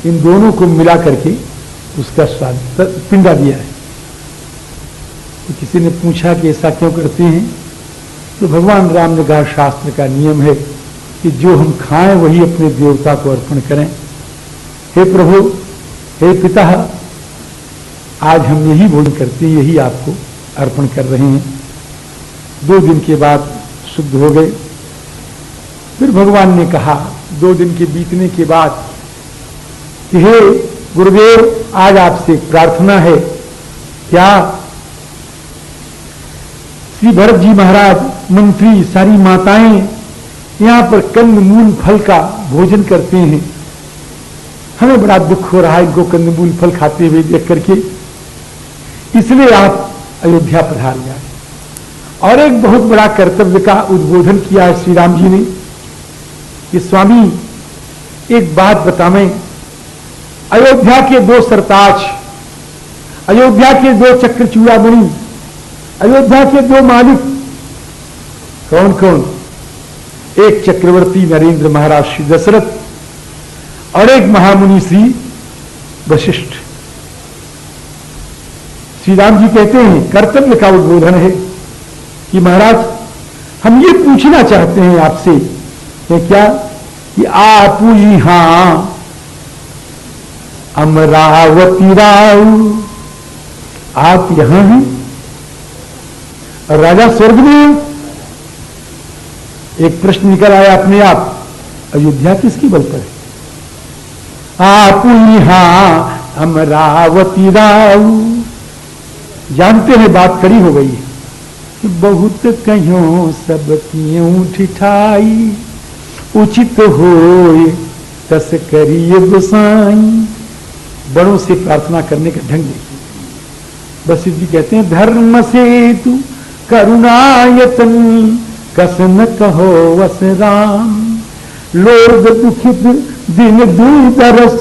इन दोनों को मिला करके उसका स्वाद पिंडा दिया है। तो किसी ने पूछा कि ऐसा क्यों करते हैं? तो भगवान राम ने कहा शास्त्र का नियम है कि जो हम खाएं वही अपने देवता को अर्पण करें। हे प्रभु, हे पिता, आज हम यही भोजन करते हैं, यही आपको अर्पण कर रहे हैं। 2 दिन के बाद शुद्ध हो गए। फिर भगवान ने कहा 2 दिन के बीतने के बाद कि हे गुरुदेव, आज आपसे प्रार्थना है। क्या? श्री भरत जी महाराज, मंत्री, सारी माताएं यहां पर कंद मूल फल का भोजन करते हैं। हमें बड़ा दुख हो रहा है इनको कंद मूल फल खाते हुए देख करके, इसलिए आप अयोध्या पधार जाए। और एक बहुत बड़ा कर्तव्य का उद्बोधन किया है श्री राम जी ने कि स्वामी, एक बात बतावें, अयोध्या के 2 सरताज, अयोध्या के 2 चक्रचूड़ामणि, अयोध्या के 2 मालिक कौन कौन? एक चक्रवर्ती नरेंद्र महाराज श्री दशरथ और एक महामुनि श्री वशिष्ठ। श्री राम जी कहते हैं, कर्तव्य का उद्बोधन है कि महाराज, हम ये पूछना चाहते हैं आपसे कि क्या कि आप यहां अमरावती राव, आप यहां हैं और राजा स्वर्ग में? एक प्रश्न निकल आया अपने आप, अयोध्या किसकी बल पर है? आप यहां अमरावती राव। जानते हैं बात कड़ी हो गई है कि बहुत कहियो सब क्यों ठिठाई, उचित होए तस करिए गोसाई। बड़ों से प्रार्थना करने का ढंग देखिए। वशिष्ठ जी कहते हैं, धर्म से तू करुणायतन कस न कहो वस राम, लोग दुखित दिन दूरस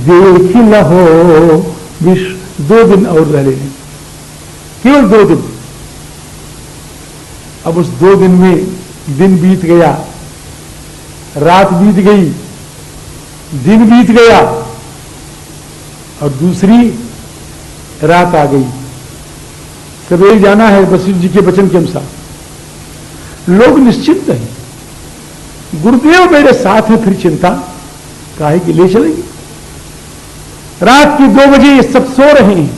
देख लहो विश्व। 2 दिन और रह लेने, केवल 2 दिन। अब उस 2 दिन में दिन बीत गया, रात बीत गई, दिन बीत गया और दूसरी रात आ गई। सवेरे जाना है वशिष्ठ जी के वचन के अनुसार। लोग निश्चिंत हैं, गुरुदेव मेरे साथ हैं, फिर चिंता काहे की, ले चलेंगे। रात के 2 बजे ये सब सो रहे हैं,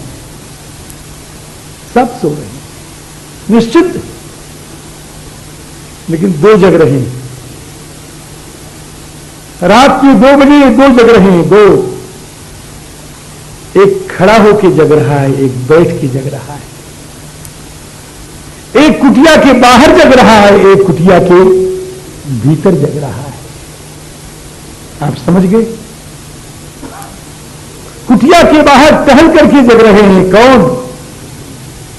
सब सो रहे हैं, निश्चिंत। लेकिन 2 जग रहे हैं। रात के 2 बजे 2 जग रहे हैं, 2। एक खड़ा होके जग रहा है, एक बैठ के जग रहा है, एक कुटिया के बाहर जग रहा है, एक कुटिया के भीतर जग रहा है। आप समझ गए? कुटिया के बाहर टहल करके जग रहे हैं कौन?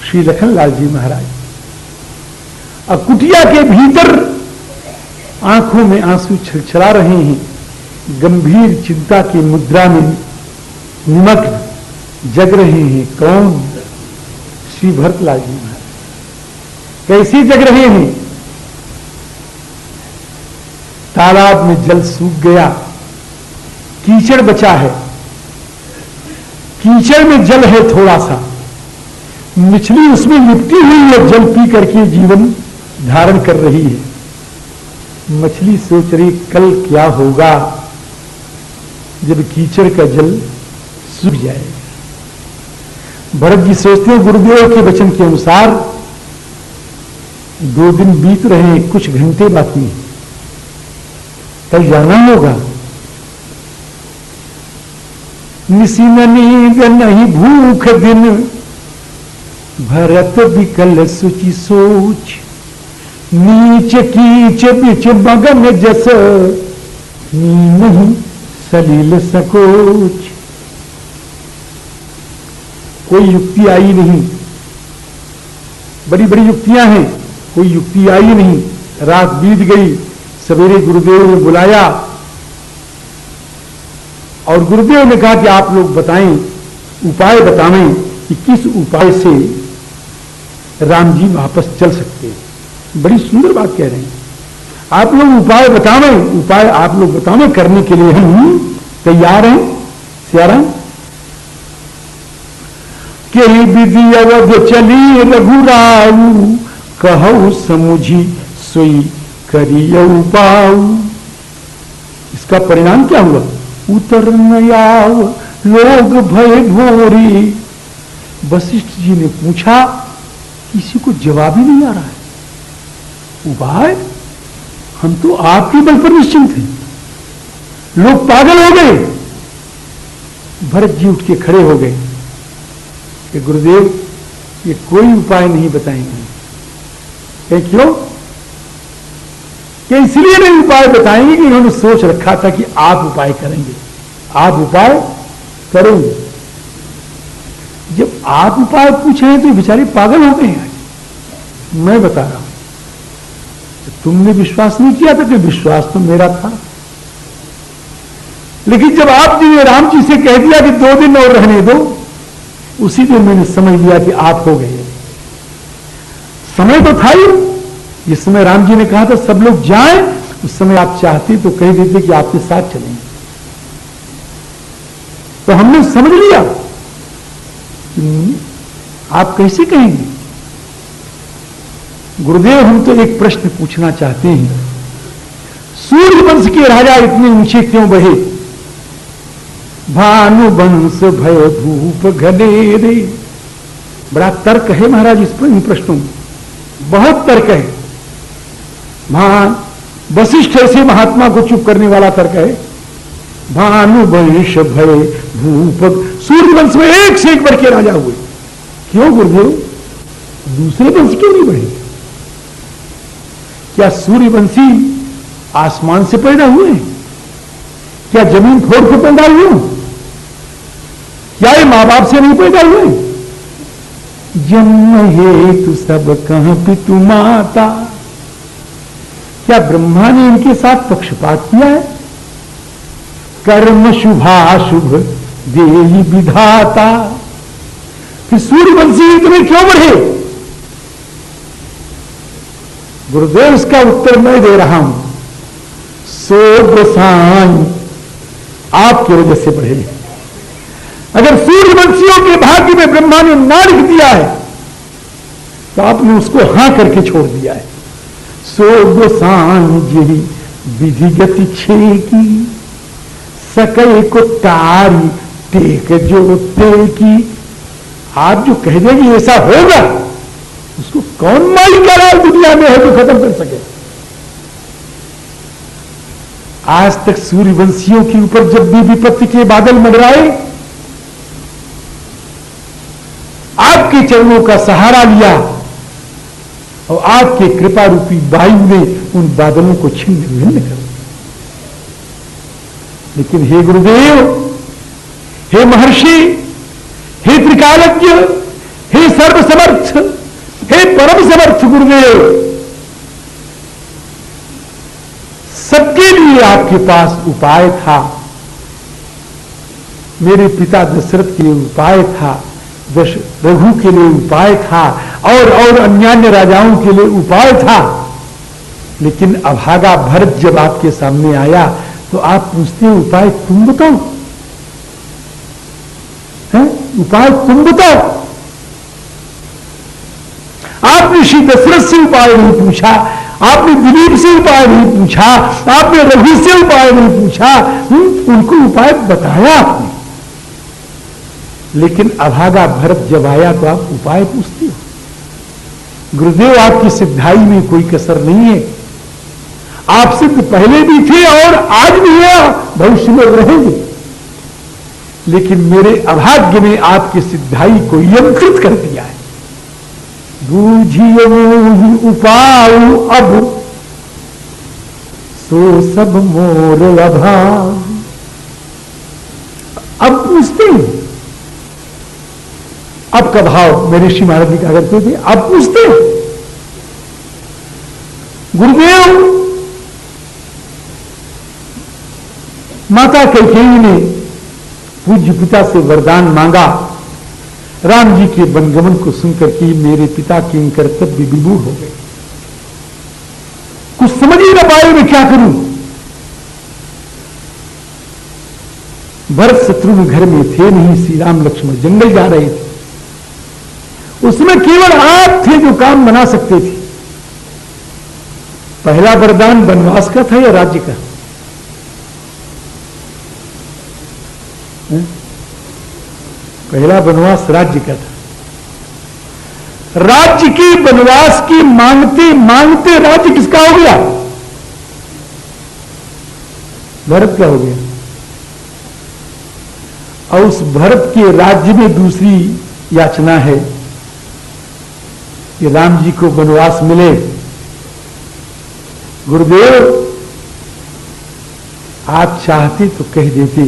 श्री लखनलाल जी महाराज। और कुटिया के भीतर आंखों में आंसू छलछला रहे हैं, गंभीर चिंता की मुद्रा में निमग्न जग रहे हैं कौन? श्री भरतलाल जी महाराज। कैसे जग रहे हैं? तालाब में जल सूख गया, कीचड़ बचा है, कीचड़ में जल है थोड़ा सा, मछली उसमें लिपटी हुई है, जल पी करके जीवन धारण कर रही है। मछली सोच रही कल क्या होगा जब कीचड़ का जल सूख जाएगा। भरत जी सोचते हैं गुरुदेव के वचन के अनुसार 2 दिन बीत रहे हैं, कुछ घंटे बाकी हैं, कल जाना होगा। निसी न नींद नहीं भूख दिन, भरत विकल सुचि सोच, नीच कीच बिच मगन जस, नहीं सलील सकोच। कोई युक्ति आई नहीं, बड़ी बड़ी युक्तियां हैं, कोई युक्ति आई नहीं। रात बीत गई, सवेरे गुरुदेव ने बुलाया और गुरुदेव ने कहा कि आप लोग बताएं, उपाय बताएं कि किस उपाय से राम जी वापस चल सकते हैं। बड़ी सुंदर बात कह रहे हैं, आप लोग उपाय बतावें, उपाय आप लोग बतावें, करने के लिए हम तैयार हैं सियाराम? के विधि अवध चली रघुराऊ, कहु समुझी सोई करियऊ पाऊ। इसका परिणाम क्या हुआ? उतर न आव लोग भय भोरी। वशिष्ठ जी ने पूछा, किसी को जवाब ही नहीं आ रहा है। उपाय? हम तो आपके बल पर निश्चिंत हैं, लोग पागल हो गए। भरत जी उठ के खड़े हो गए कि गुरुदेव ये कोई उपाय नहीं बताएंगे। क्यों? कि इसलिए नहीं उपाय बताएंगे कि इन्होंने सोच रखा था कि आप उपाय करेंगे। आप उपाय करेंगे। जब आप उपाय पूछ रहे हैं तो बेचारे पागल हो गए हैं। मैं बता रहा हूं, तुमने विश्वास नहीं किया था कि विश्वास तो मेरा था। लेकिन जब आप जी ने राम जी से कह दिया कि 2 दिन और रहने दो, उसी दिन मैंने समझ लिया कि आप हो गए। समय तो था ही, जिस समय राम जी ने कहा था सब लोग जाएं, उस समय आप चाहते तो कह देते कि आपके साथ चलेंगे। तो हमने समझ लिया आप कैसे कहेंगे। गुरुदेव, हम तो एक प्रश्न पूछना चाहते हैं, सूर्यवंश के राजा इतने ऊंचे क्यों बहे? भानुवंश भय धूप घनेरे। बड़ा तर्क है महाराज इन प्रश्नों में, बहुत तर्क है। वशिष्ठ ऐसे महात्मा को चुप करने वाला तर्क है। भानुवंश भय धूप, सूर्यवंश में एक से एक बढ़ के राजा हुए। क्यों गुरुदेव? दूसरे वंश क्यों नहीं बढ़े? क्या सूर्यवंशी आसमान से पैदा हुए? क्या जमीन फोड़ के पैदा हुए? क्या ये मां बाप से नहीं पैदा हुए? जन्म हेतु सब कहां पितु माता। क्या ब्रह्मा ने इनके साथ पक्षपात किया है? कर्म शुभाशुभ देहि विधाता। फिर सूर्यवंशी इतने क्यों बढ़े? गुरुदेव, इसका उत्तर मैं दे रहा हूं। सो गोसाई आपकी वजह से बढ़े। अगर सूर्यवंशियों के भाग्य में ब्रह्मा ने ना लिख दिया है तो आपने उसको हां करके छोड़ दिया है। सो गोसाई जी विधिगति छे की, सके को तारी टेक जो ते की। आप जो कह देंगे ऐसा होगा, उसको कौन माई का राज दुनिया में है जो खत्म कर सके? आज तक सूर्यवंशियों के ऊपर जब भी विपत्ति के बादल मंडराए, आपके चरणों का सहारा लिया और आपके कृपा रूपी वायु ने उन बादलों को छिन्न भिन्न कर दिया। लेकिन हे गुरुदेव, हे महर्षि, हे त्रिकालज्ञ, हे सर्वसमर्थ, हे परम समर्थ गुरुदेव, सबके लिए आपके पास उपाय था। मेरे पिता दशरथ के लिए उपाय था, रघु के लिए उपाय था, और अन्यान्य राजाओं के लिए उपाय था। लेकिन अभागा भरत जब आपके सामने आया तो आप पूछते हैं उपाय तुम बताओ, है? उपाय तुम बताओ। आपने श्री दशरथ से उपाय नहीं पूछा, आपने दिलीप से उपाय नहीं पूछा, आपने रघु से उपाय नहीं पूछा, उनको उपाय बताया आपने। लेकिन अभागा भरत जब आया तो आप उपाय पूछते हो। गुरुदेव, आपकी सिद्धाई में कोई कसर नहीं है। आप सिद्ध पहले भी थे और आज भी है, भविष्य में रहेंगे। लेकिन मेरे अभाग्य ने आपकी सिद्धाई को यंत्रित कर दिया है। बूझियो ही उपाय अब सो सब मोर अभाव। अब पूछते हैं, अब का भाव मेरे ऋषि महाराज जी क्या करते थे, अब पूछते हैं। गुरुदेव, माता कैकेयी ने पूज्य पिता से वरदान मांगा। राम जी के वनगमन को सुनकर के मेरे पिता के कर्तव्य विमूढ़ हो गए। कुछ समझ ही ना पाए मैं क्या करूं। भरत शत्रुघ्न घर में थे नहीं, श्री राम लक्ष्मण जंगल जा रहे थे। उसमें केवल आप थे जो काम बना सकते थे। पहला वरदान वनवास का था या राज्य का? पहला वनवास राज्य का था। राज्य की वनवास की मांगते मांगते राज्य किसका हो गया? भरत का हो गया। और उस भरत के राज्य में दूसरी याचना है कि राम जी को वनवास मिले। गुरुदेव, आप चाहते तो कह देते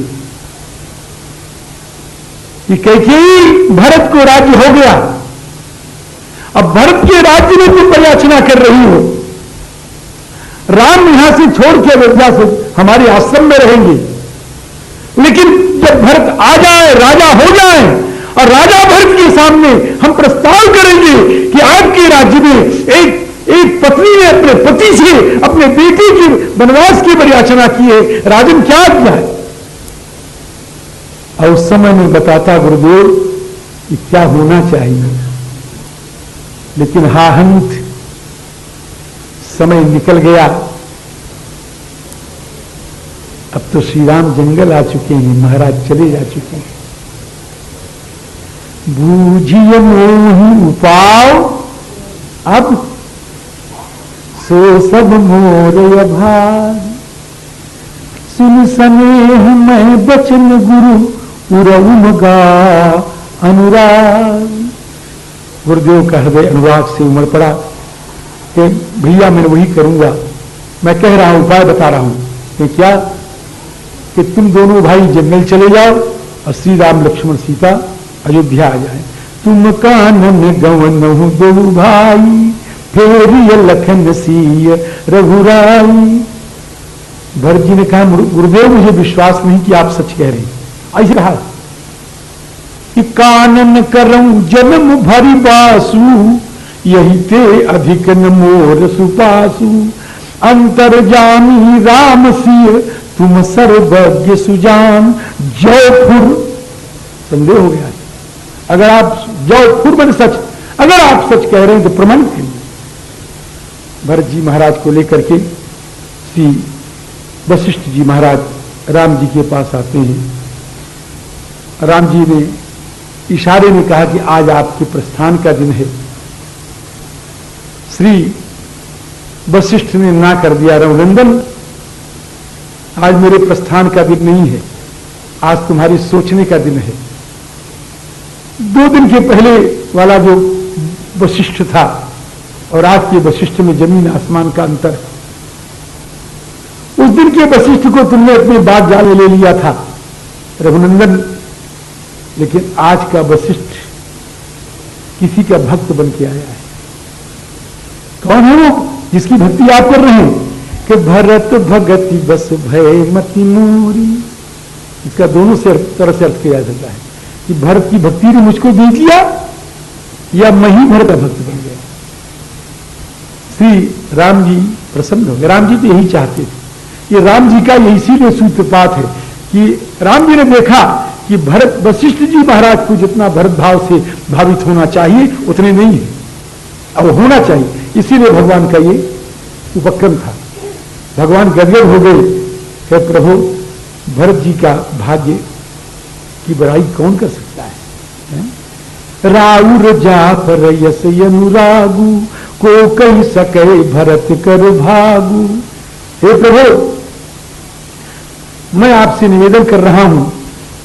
कि कैकेयी भरत को राज्य हो गया, अब भरत के राज्य में तुम परियाचना कर रही हो, राम यहां से छोड़ के अयोध्या से हमारे आश्रम में रहेंगे, लेकिन जब भरत आ जाए, राजा हो जाए, और राजा भरत के सामने हम प्रस्ताव करेंगे कि आपके राज्य में एक पत्नी ने अपने पति से अपने बेटे की वनवास की परियाचना की है, राजन क्या किया है? और उस समय में बताता गुरुदेव कि क्या होना चाहिए, लेकिन हाहंत समय निकल गया। अब तो श्री राम जंगल आ चुके हैं, महाराज चले जा चुके हैं। बूझिए मोहि उपाव अब सो सब मोर अभार, सुन स्नेह मैं बचन गुरु उरउम गा अनुराग। गुरुदेव का हृदय अनुराग से उमड़ पड़ा कि भैया मैं वही करूंगा। मैं कह रहा हूं, उपाय बता रहा हूं कि क्या कि तुम दोनों भाई जंगल चले जाओ और श्री राम लक्ष्मण सीता अयोध्या आ जाए। तुम कानन गवन दो भाई, फेरिय लखन सीय रघुराई। भरत जी ने कहा, गुरुदेव मुझे विश्वास नहीं कि आप सच कह रहे हैं। ऐसे कहा कि कानन करऊं जन्म भरी बासु, यही ते अधिक न मोर सुपासु। अंतर्जामी राम सिय तुम सर्वज्ञ सुजान। जयपुर संदेह हो गया, अगर आप जयपुर में सच, अगर आप सच कह रहे हैं तो प्रमाण करिए। भरत जी महाराज को लेकर के श्री वशिष्ठ जी महाराज राम जी के पास आते हैं। राम जी ने इशारे में कहा कि आज आपके प्रस्थान का दिन है। श्री वशिष्ठ ने ना कर दिया, रघुनंदन आज मेरे प्रस्थान का दिन नहीं है, आज तुम्हारे सोचने का दिन है। 2 दिन के पहले वाला जो वशिष्ठ था और आज के वशिष्ठ में जमीन आसमान का अंतर। उस दिन के वशिष्ठ को तुमने अपने बात जाने ले लिया था रघुनंदन, लेकिन आज का वशिष्ठ किसी का भक्त बन के आया है। कौन है वो जिसकी भक्ति आप कर रहे हैं? कि भरत भगति बस भय मति मोरी। इसका दोनों से तरह से अर्थ किया जाता है कि भरत की भक्ति ने मुझको जीत लिया या मैं ही भरत का भक्त बन गया। श्री राम जी प्रसन्न हो गए। राम जी तो यही चाहते थे। ये राम जी का ये इसीलिए सूत्रपात है कि राम जी ने देखा कि भरत वशिष्ठ जी महाराज को जितना भरत भाव से भावित होना चाहिए उतने नहीं है, अब होना चाहिए। इसीलिए भगवान का ये उपक्रम था। भगवान गदगद हो गए, हे प्रभु भरत जी का भाग्य की बड़ाई कौन कर सकता है? राउर जाफर यस अनुरागु, को कही सके भरत कर भागु। हे प्रभु मैं आपसे निवेदन कर रहा हूं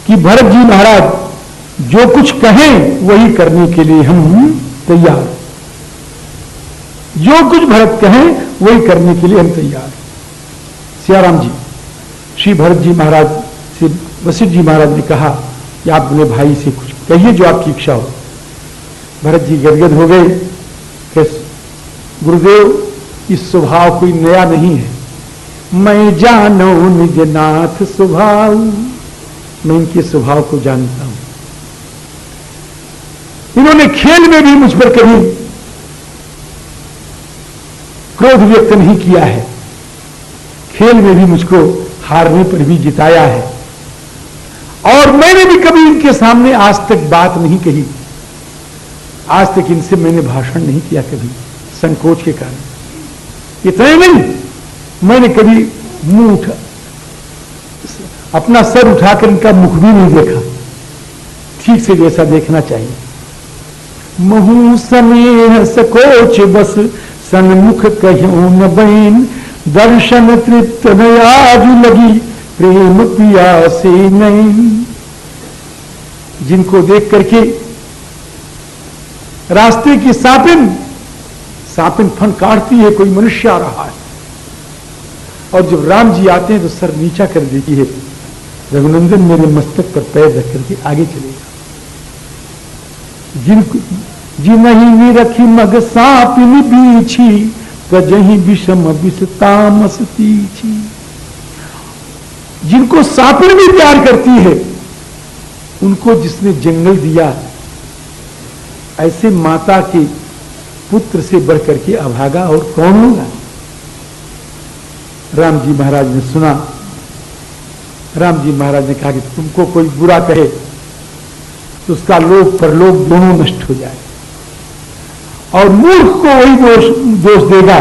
कि भरत जी महाराज जो कुछ कहें वही करने के लिए हम तैयार। जो कुछ भरत कहें वही करने के लिए हम तैयार। सियाराम जी श्री भरत जी महाराज से वशिष्ठ जी महाराज ने कहा कि आप अपने भाई से कुछ कहिए जो आपकी इच्छा हो। भरत जी गदगद हो गए कि गुरुदेव इस स्वभाव कोई नया नहीं है, मैं जानो निज नाथ स्वभाव। मैं इनके स्वभाव को जानता हूं। इन्होंने खेल में भी मुझ पर कभी क्रोध व्यक्त नहीं किया है, खेल में भी मुझको हारने पर भी जिताया है। और मैंने भी कभी इनके सामने आज तक बात नहीं कही, आज तक इनसे मैंने भाषण नहीं किया कभी, संकोच के कारण। इतना नहीं, मैंने कभी मुंह उठा, अपना सर उठाकर इनका मुख भी नहीं देखा, ठीक से जैसा देखना चाहिए। महू स्नेह सकोच बस सन्मुख कहो न बैन, दर्शन तृप्त आज लगी प्रेम पिया से नैन। जिनको देख करके रास्ते की सापिन फन काटती है, कोई मनुष्य आ रहा है, और जब राम जी आते हैं तो सर नीचा कर देती है, रघुनंदन मेरे मस्तक पर पैर रख करके आगे चलेगा। जिनही निरखी मग सापिन बीछी, कजही विषम विष तामस तीछी। जिनको सापिन भी प्यार करती है, उनको जिसने जंगल दिया, ऐसे माता के पुत्र से बढ़कर के अभागा और कौन होगा। राम जी महाराज ने सुना, राम जी महाराज ने कहा कि तुमको कोई बुरा कहे तो उसका लोक परलोक दोनों नष्ट हो जाए, और मूर्ख को वही दोष देगा